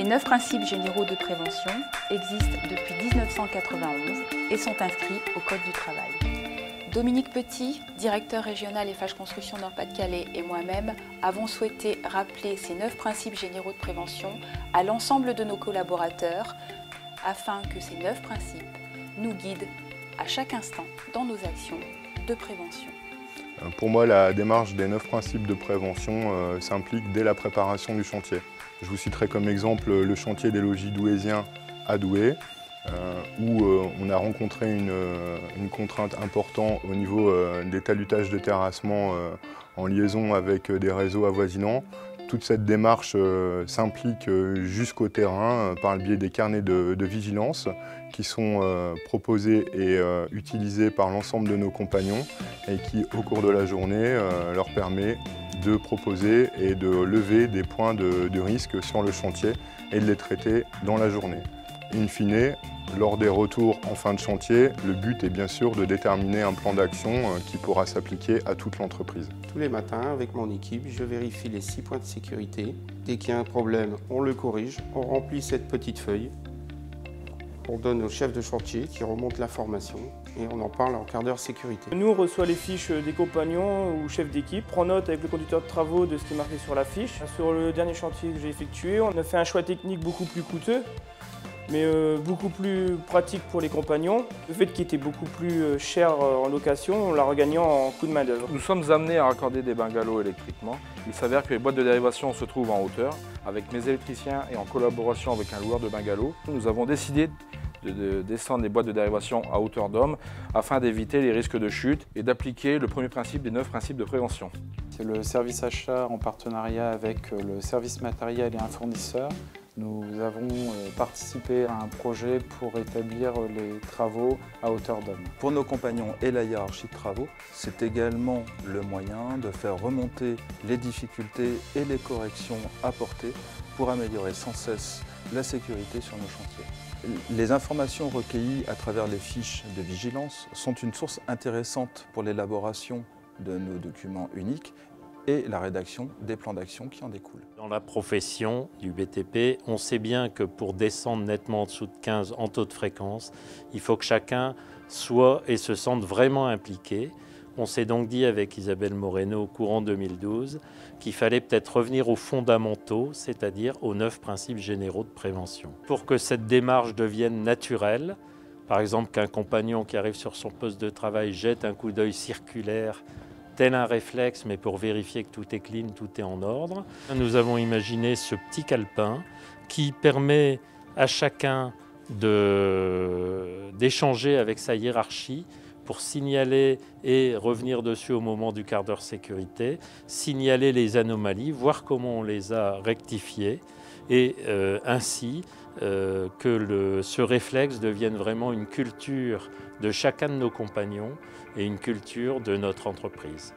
9 principes généraux de prévention existent depuis 1991 et sont inscrits au Code du travail. Dominique Petit, directeur régional Eiffage Construction Nord-Pas-de-Calais et moi-même avons souhaité rappeler ces 9 principes généraux de prévention à l'ensemble de nos collaborateurs afin que ces 9 principes nous guident à chaque instant dans nos actions de prévention. Pour moi, la démarche des 9 principes de prévention s'implique dès la préparation du chantier. Je vous citerai comme exemple le chantier des logis douaisiens à Douai, où on a rencontré une contrainte importante au niveau des talutages de terrassement en liaison avec des réseaux avoisinants. Toute cette démarche s'implique jusqu'au terrain par le biais des carnets de vigilance qui sont proposés et utilisés par l'ensemble de nos compagnons et qui, au cours de la journée, leur permet de proposer et de lever des points de risque sur le chantier et de les traiter dans la journée. In fine, lors des retours en fin de chantier, le but est bien sûr de déterminer un plan d'action qui pourra s'appliquer à toute l'entreprise. Tous les matins, avec mon équipe, je vérifie les 6 points de sécurité. Dès qu'il y a un problème, on le corrige, on remplit cette petite feuille, on donne au chef de chantier qui remonte l'information et on en parle en quart d'heure sécurité. Nous, on reçoit les fiches des compagnons ou chefs d'équipe, prend note avec le conducteur de travaux de ce qui est marqué sur la fiche. Sur le dernier chantier que j'ai effectué, on a fait un choix technique beaucoup plus coûteux, mais beaucoup plus pratique pour les compagnons. Le fait qu'il était beaucoup plus cher en location, on l'a regagné en coût de main d'œuvre. Nous sommes amenés à raccorder des bungalows électriquement. Il s'avère que les boîtes de dérivation se trouvent en hauteur. Avec mes électriciens et en collaboration avec un loueur de bungalows, nous avons décidé de descendre les boîtes de dérivation à hauteur d'homme afin d'éviter les risques de chute et d'appliquer le premier principe des 9 principes de prévention. C'est le service achat en partenariat avec le service matériel et un fournisseur. Nous avons participé à un projet pour établir les travaux à hauteur d'homme. Pour nos compagnons et la hiérarchie de travaux, c'est également le moyen de faire remonter les difficultés et les corrections apportées pour améliorer sans cesse la sécurité sur nos chantiers. Les informations recueillies à travers les fiches de vigilance sont une source intéressante pour l'élaboration de nos documents uniques et la rédaction des plans d'action qui en découlent. Dans la profession du BTP, on sait bien que pour descendre nettement en dessous de 15 en taux de fréquence, il faut que chacun soit et se sente vraiment impliqué. On s'est donc dit avec Isabelle Moreno, courant 2012, qu'il fallait peut-être revenir aux fondamentaux, c'est-à-dire aux 9 principes généraux de prévention. Pour que cette démarche devienne naturelle, par exemple qu'un compagnon qui arrive sur son poste de travail jette un coup d'œil circulaire, tel un réflexe, mais pour vérifier que tout est clean, tout est en ordre. Nous avons imaginé ce petit calepin qui permet à chacun d'échanger avec sa hiérarchie pour signaler et revenir dessus au moment du quart d'heure sécurité, signaler les anomalies, voir comment on les a rectifiées et ainsi que ce réflexe devienne vraiment une culture de chacun de nos compagnons et une culture de notre entreprise.